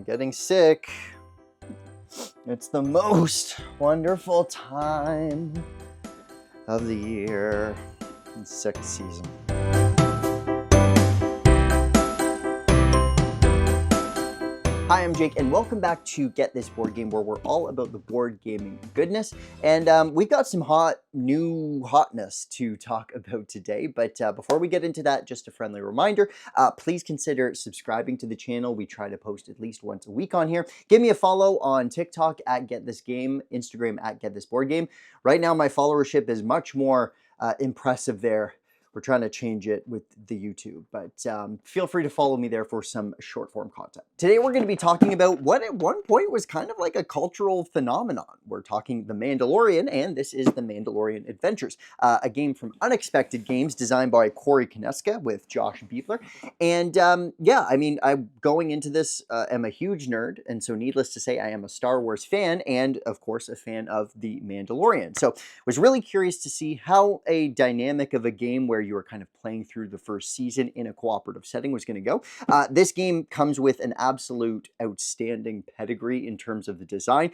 getting sick. It's the most wonderful time of the year. It's sick season. Hi, I'm Jake, and welcome back to Get This Board Game, where we're all about the board gaming goodness. And we've got some new hotness to talk about today. But before we get into that, just a friendly reminder, please consider subscribing to the channel. We try to post at least once a week on here. Give me a follow on TikTok at Get This Game, Instagram at Get This Board Game. Right now, my followership is much more impressive there. We're trying to change it with the YouTube, but feel free to follow me there for some short form content. Today we're going to be talking about what at one point was kind of like a cultural phenomenon. We're talking The Mandalorian, and this is The Mandalorian Adventures, a game from Unexpected Games designed by Konieczka with Josh Beatler. And yeah, I mean, I'm going into this, I'm a huge nerd, and so needless to say, I am a Star Wars fan, and of course a fan of The Mandalorian. So was really curious to see how a dynamic of a game where you were kind of playing through the first season in a cooperative setting was going to go. This game comes with an absolute outstanding pedigree in terms of the design.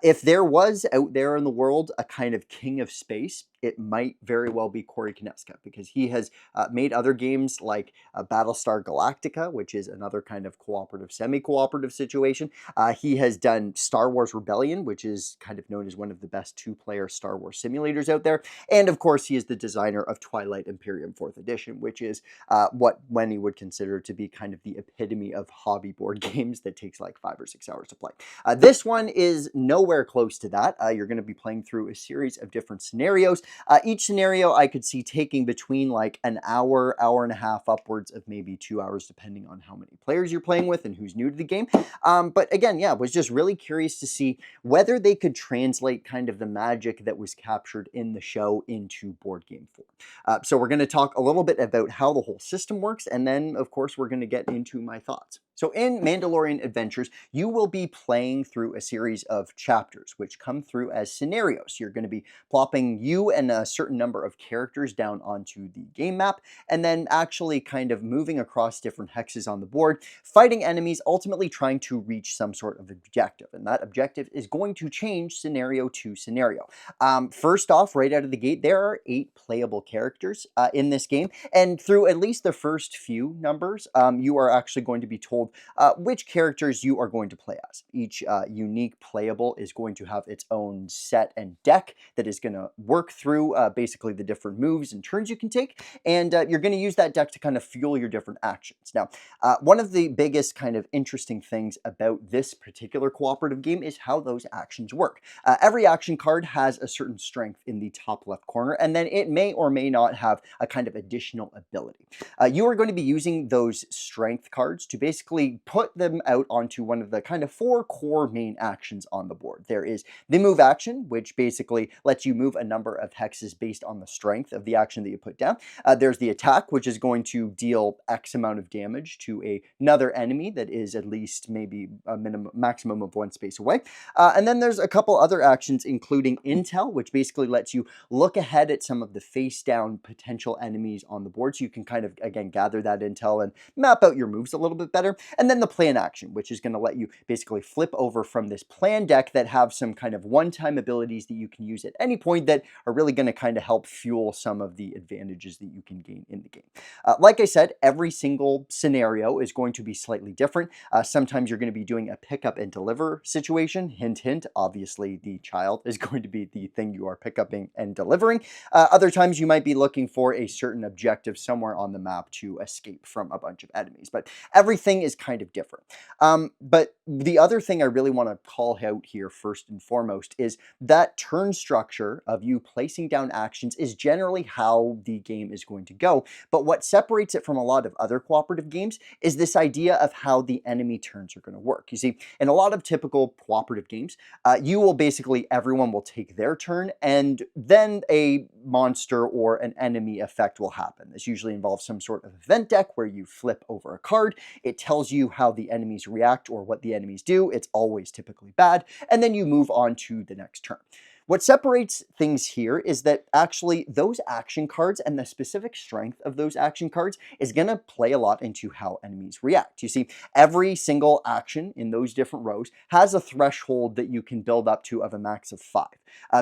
If there was out there in the world a kind of king of space, it might very well be Konieczka, because he has made other games like Battlestar Galactica, which is another kind of cooperative, semi-cooperative situation. He has done Star Wars Rebellion, which is kind of known as one of the best two-player Star Wars simulators out there. And of course, he is the designer of Twilight Imperium 4th Edition, which is what many would consider to be kind of the epitome of hobby board games that takes like 5 or 6 hours to play. This one is nowhere close to that. You're going to be playing through a series of different scenarios. Each scenario I could see taking between like an hour, hour and a half, upwards of maybe 2 hours, depending on how many players you're playing with and who's new to the game. But again, yeah, was just really curious to see whether they could translate kind of the magic that was captured in the show into board game form. So we're going to talk a little bit about how the whole system works, and then of course we're going to get into my thoughts. So in Mandalorian Adventures, you will be playing through a series of chapters, which come through as scenarios. You're going to be plopping you and a certain number of characters down onto the game map, and then actually kind of moving across different hexes on the board, fighting enemies, ultimately trying to reach some sort of objective. And that objective is going to change scenario to scenario. First off, right out of the gate, there are 8 playable characters in this game, and through at least the first few numbers, you are actually going to be told which characters you are going to play as. Each unique playable is going to have its own set and deck that is going to work through basically the different moves and turns you can take, and you're going to use that deck to kind of fuel your different actions. Now, one of the biggest kind of interesting things about this particular cooperative game is how those actions work. Every action card has a certain strength in the top left corner, and then it may or may not have a kind of additional ability. You are going to be using those strength cards to basically put them out onto one of the kind of 4 core main actions on the board. There is the move action, which basically lets you move a number of hexes based on the strength of the action that you put down. There's the attack, which is going to deal X amount of damage to another enemy that is at least maybe a maximum of 1 space away. And then there's a couple other actions, including intel, which basically lets you look ahead at some of the face down potential enemies on the board, so you can kind of, again, gather that intel and map out your moves a little bit better. And then the plan action, which is going to let you basically flip over from this plan deck that have some kind of one-time abilities that you can use at any point that are really going to kind of help fuel some of the advantages that you can gain in the game. Like I said, every single scenario is going to be slightly different. Sometimes you're going to be doing a pick up and deliver situation. Hint, hint, obviously the child is going to be the thing you are picking and delivering. Other times you might be looking for a certain objective somewhere on the map to escape from a bunch of enemies, but everything is kind of different. But the other thing I really want to call out here first and foremost is that turn structure of you placing down actions is generally how the game is going to go. But what separates it from a lot of other cooperative games is this idea of how the enemy turns are going to work. You see, in a lot of typical cooperative games, you will basically, everyone will take their turn, and then a monster or an enemy effect will happen. This usually involves some sort of event deck where you flip over a card. It tells you how the enemies react or what the enemies do. It's always typically bad, and then you move on to the next turn. What separates things here is that actually those action cards and the specific strength of those action cards is going to play a lot into how enemies react. You see, every single action in those different rows has a threshold that you can build up to of a max of 5.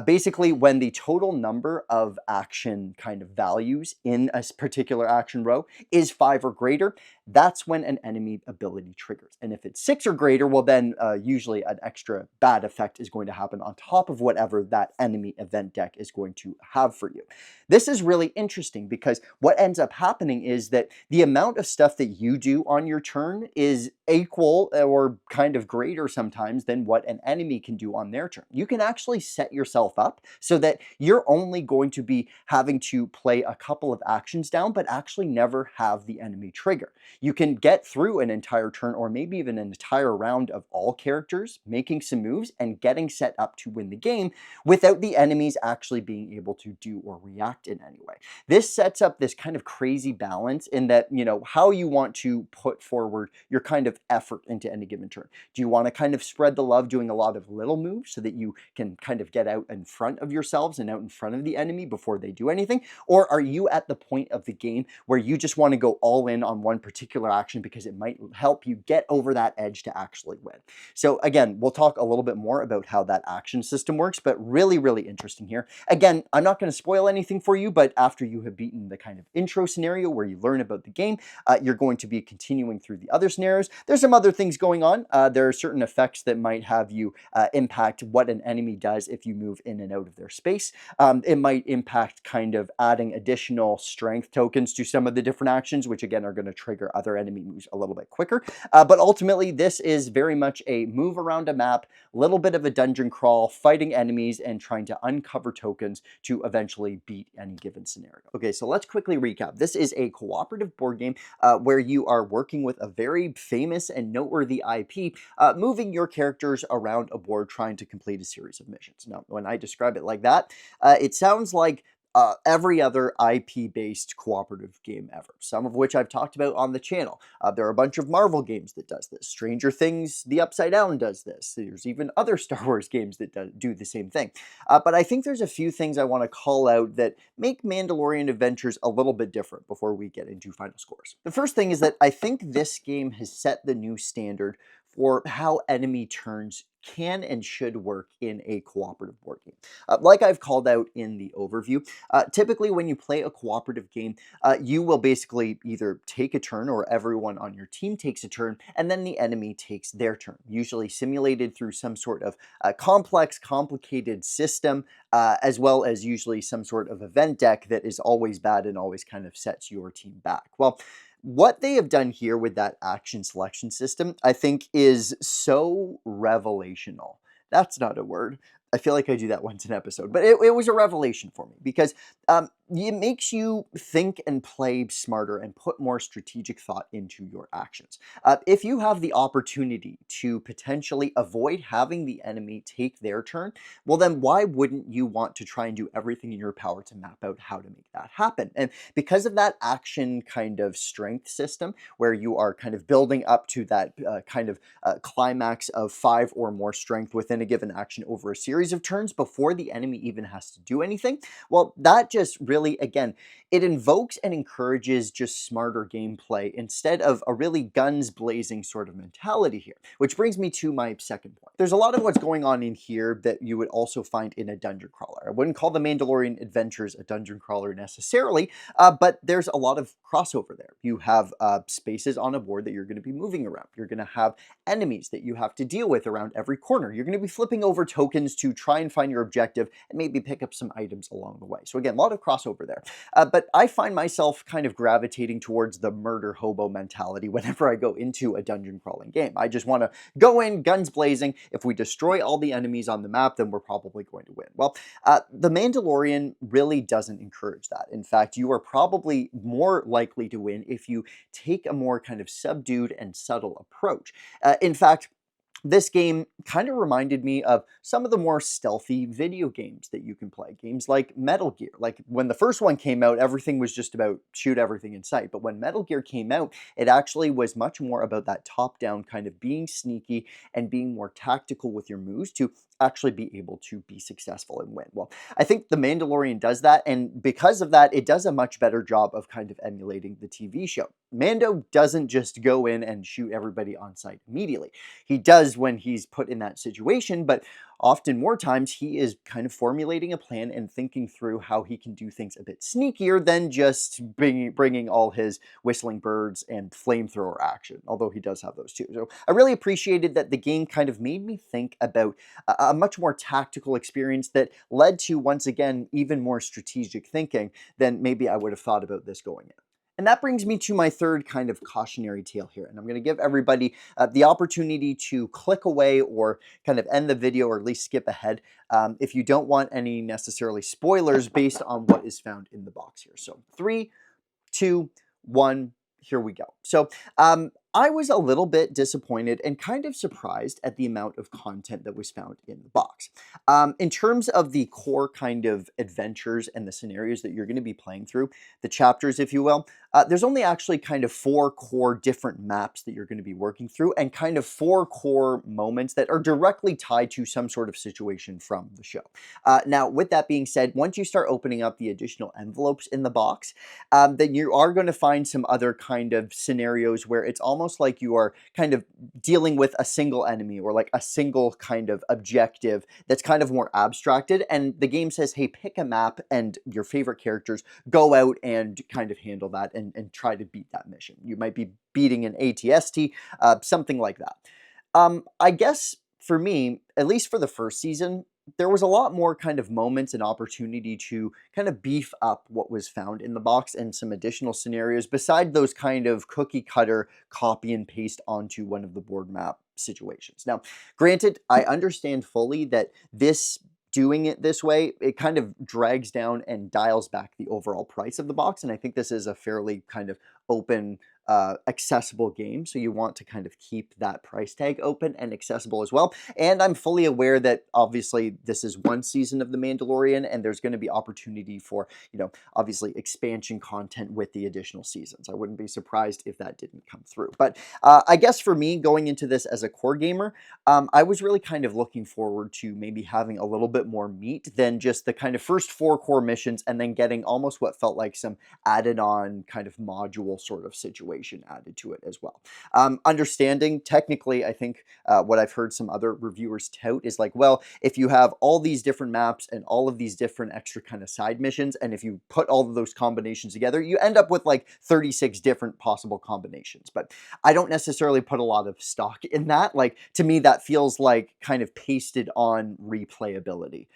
Basically, when the total number of action kind of values in a particular action row is 5 or greater, that's when an enemy ability triggers. And if it's 6 or greater, well then usually an extra bad effect is going to happen on top of whatever that enemy event deck is going to have for you. This is really interesting because what ends up happening is that the amount of stuff that you do on your turn is equal or kind of greater sometimes than what an enemy can do on their turn. You can actually set yourself up so that you're only going to be having to play a couple of actions down, but actually never have the enemy trigger. You can get through an entire turn or maybe even an entire round of all characters making some moves and getting set up to win the game without the enemies actually being able to do or react in any way. This sets up this kind of crazy balance in that, you know, how you want to put forward your kind of effort into any given turn. Do you want to kind of spread the love doing a lot of little moves so that you can kind of get out in front of yourselves and out in front of the enemy before they do anything? Or are you at the point of the game where you just want to go all in on one particular action because it might help you get over that edge to actually win? So again, we'll talk a little bit more about how that action system works, but really, really interesting here. Again, I'm not going to spoil anything for you, but after you have beaten the kind of intro scenario where you learn about the game, you're going to be continuing through the other scenarios. There's some other things going on. There are certain effects that might have you impact what an enemy does if you move in and out of their space. It might impact kind of adding additional strength tokens to some of the different actions, which again are going to trigger other enemy moves a little bit quicker. But ultimately, this is very much a move around a map, little bit of a dungeon crawl, fighting enemies and trying to uncover tokens to eventually beat any given scenario. Okay, so let's quickly recap. This is a cooperative board game where you are working with a very famous and noteworthy IP, moving your characters around a board trying to complete a series of missions. Now, when I describe it like that, it sounds like every other IP-based cooperative game ever, some of which I've talked about on the channel. There are a bunch of Marvel games that does this. Stranger Things, The Upside Down does this. There's even other Star Wars games that do the same thing. But I think there's a few things I want to call out that make Mandalorian Adventures a little bit different before we get into final scores. The first thing is that I think this game has set the new standard for how enemy turns can and should work in a cooperative board game. Like I've called out in the overview, typically when you play a cooperative game, you will basically either take a turn or everyone on your team takes a turn and then the enemy takes their turn, usually simulated through some sort of complex, complicated system, as well as usually some sort of event deck that is always bad and always kind of sets your team back. Well, what they have done here with that action selection system, I think, is so revelational. That's not a word. I feel like I do that once an episode, but it was a revelation for me because it makes you think and play smarter and put more strategic thought into your actions. If you have the opportunity to potentially avoid having the enemy take their turn, well then why wouldn't you want to try and do everything in your power to map out how to make that happen? And because of that action kind of strength system where you are kind of building up to that kind of climax of 5 or more strength within a given action over a series of turns before the enemy even has to do anything, well, that just really, again, it invokes and encourages just smarter gameplay instead of a really guns blazing sort of mentality here, which brings me to my second point. There's a lot of what's going on in here that you would also find in a dungeon crawler. I wouldn't call the Mandalorian Adventures a dungeon crawler necessarily, but there's a lot of crossover there. You have spaces on a board that you're going to be moving around. You're going to have enemies that you have to deal with around every corner. You're going to be flipping over tokens to try and find your objective and maybe pick up some items along the way. So again, a lot of crossover there. But I find myself kind of gravitating towards the murder hobo mentality whenever I go into a dungeon crawling game. I just want to go in, guns blazing. If we destroy all the enemies on the map, then we're probably going to win. Well, the Mandalorian really doesn't encourage that. In fact, you are probably more likely to win if you take a more kind of subdued and subtle approach. In fact, this game kind of reminded me of some of the more stealthy video games that you can play. Games like Metal Gear. Like when the first one came out, everything was just about shoot everything in sight. But when Metal Gear came out, it actually was much more about that top-down kind of being sneaky and being more tactical with your moves to actually be able to be successful and win. Well, I think The Mandalorian does that, and because of that, it does a much better job of kind of emulating the TV show. Mando doesn't just go in and shoot everybody on sight immediately. He does when he's put in that situation, but often more times he is kind of formulating a plan and thinking through how he can do things a bit sneakier than just bringing all his whistling birds and flamethrower action, although he does have those too. So I really appreciated that the game kind of made me think about a much more tactical experience that led to, once again, even more strategic thinking than maybe I would have thought about this going in. And that brings me to my third kind of cautionary tale here. And I'm going to give everybody the opportunity to click away or kind of end the video or at least skip ahead if you don't want any necessarily spoilers based on what is found in the box here. So 3, 2, 1, here we go. So I was a little bit disappointed and kind of surprised at the amount of content that was found in the box. In terms of the core kind of adventures and the scenarios that you're going to be playing through, the chapters, if you will, there's only actually kind of 4 core different maps that you're going to be working through and kind of 4 core moments that are directly tied to some sort of situation from the show. Now, with that being said, once you start opening up the additional envelopes in the box, then you are going to find some other kind of scenarios where it's almost like you are kind of dealing with a single enemy or like a single kind of objective that's kind of more abstracted. And the game says, hey, pick a map and your favorite characters go out and kind of handle that and try to beat that mission. You might be beating an ATST, something like that. I guess for me, at least for the first season, there was a lot more kind of moments and opportunity to kind of beef up what was found in the box and some additional scenarios beside those kind of cookie cutter copy and paste onto one of the board map situations. Now, granted, I understand fully that doing it this way, it kind of drags down and dials back the overall price of the box. And I think this is a fairly kind of open, accessible game. So you want to kind of keep that price tag open and accessible as well. And I'm fully aware that obviously this is one season of The Mandalorian and there's going to be opportunity for, obviously expansion content with the additional seasons. I wouldn't be surprised if that didn't come through. But I guess for me, going into this as a core gamer, I was really kind of looking forward to maybe having a little bit more meat than just the kind of first 4 core missions and then getting almost what felt like some added on kind of module sort of situation added to it as well. Understanding technically, I think what I've heard some other reviewers tout is like, well, if you have all these different maps and all of these different extra kind of side missions, and if you put all of those combinations together, you end up with like 36 different possible combinations. But I don't necessarily put a lot of stock in that. Like, to me, that feels like kind of pasted on replayability.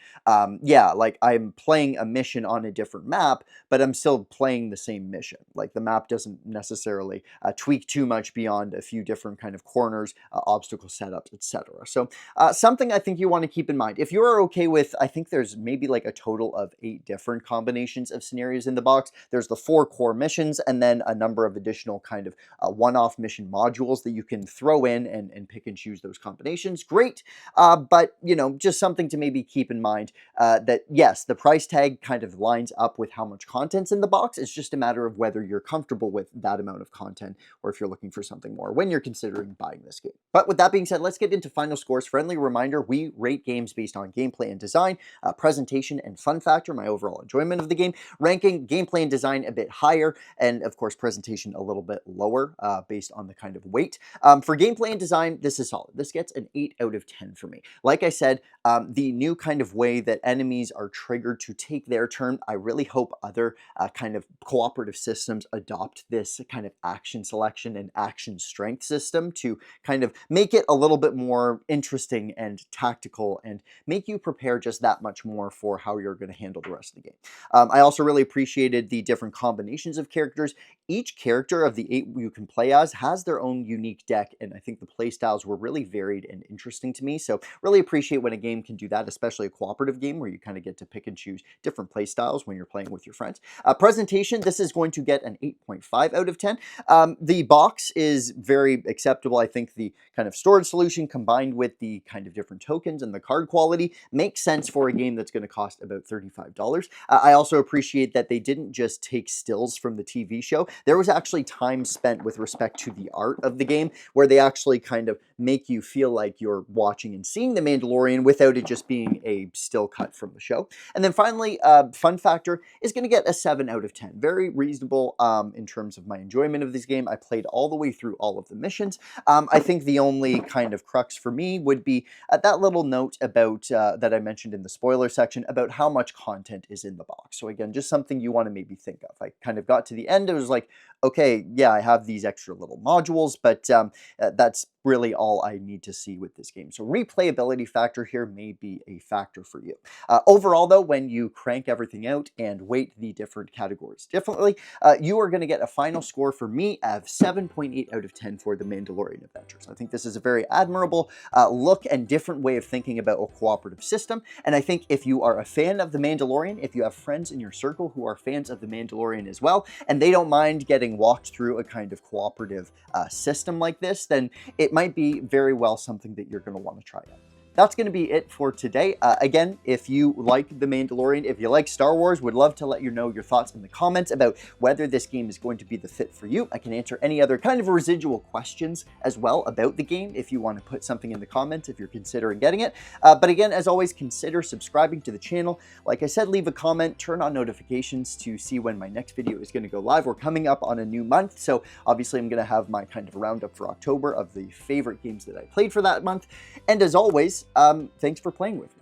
Yeah, like I'm playing a mission on a different map, but I'm still playing the same mission. Like the map doesn't necessarily tweak too much beyond a few different kind of corners, obstacle setups, etc. So something I think you want to keep in mind. If you're okay with, I think there's maybe like a total of 8 different combinations of scenarios in the box. There's the 4 core missions and then a number of additional kind of one-off mission modules that you can throw in and pick and choose those combinations. Great. But, just something to maybe keep in mind that yes, the price tag kind of lines up with how much content's in the box. It's just a matter of whether you're comfortable with that amount of content or if you're looking for something more when you're considering buying this game. But with that being said, let's get into final scores. Friendly reminder, we rate games based on gameplay and design, presentation and fun factor, my overall enjoyment of the game, ranking gameplay and design a bit higher, and of course presentation a little bit lower based on the kind of weight. For gameplay and design, this is solid. This gets an 8 out of 10 for me. Like I said, the new kind of way that enemies are triggered to take their turn, I really hope other kind of cooperative systems adopt this kind of action selection and action strength system to kind of make it a little bit more interesting and tactical and make you prepare just that much more for how you're going to handle the rest of the game. I also really appreciated the different combinations of characters. Each character of the 8 you can play as has their own unique deck, and I think the play styles were really varied and interesting to me. So really appreciate when a game can do that, especially a cooperative game where you kind of get to pick and choose different play styles when you're playing with your friends. Presentation, this is going to get an 8.5 out of 10. The box is very acceptable. I think the kind of storage solution combined with the kind of different tokens and the card quality makes sense for a game that's going to cost about $35. I also appreciate that they didn't just take stills from the TV show. There was actually time spent with respect to the art of the game where they actually kind of make you feel like you're watching and seeing The Mandalorian without it just being a still cut from the show. And then finally, fun factor is going to get a 7 out of 10. Very reasonable in terms of my enjoyment of this game. I played all the way through all of the missions. I think the only kind of crux for me would be that little note about that I mentioned in the spoiler section about how much content is in the box. So again, just something you want to maybe think of. I kind of got to the end, it was like, okay, yeah, I have these extra little modules, but that's really all I need to see with this game. So replayability factor here may be a factor for you. Overall though, when you crank everything out and weight the different categories differently, you are going to get a final score for me of 7.8 out of 10 for The Mandalorian Adventures. I think this is a very admirable look and different way of thinking about a cooperative system. And I think if you are a fan of The Mandalorian, if you have friends in your circle who are fans of The Mandalorian as well, and they don't mind getting walked through a kind of cooperative system like this, then it might be very well something that you're going to want to try out. That's going to be it for today. Again, if you like The Mandalorian, if you like Star Wars, would love to let you know your thoughts in the comments about whether this game is going to be the fit for you. I can answer any other kind of residual questions as well about the game if you want to put something in the comments if you're considering getting it. But again, as always, consider subscribing to the channel. Like I said, leave a comment, turn on notifications to see when my next video is going to go live. We're coming up on a new month, so obviously I'm going to have my kind of roundup for October of the favorite games that I played for that month. And as always, thanks for playing with me.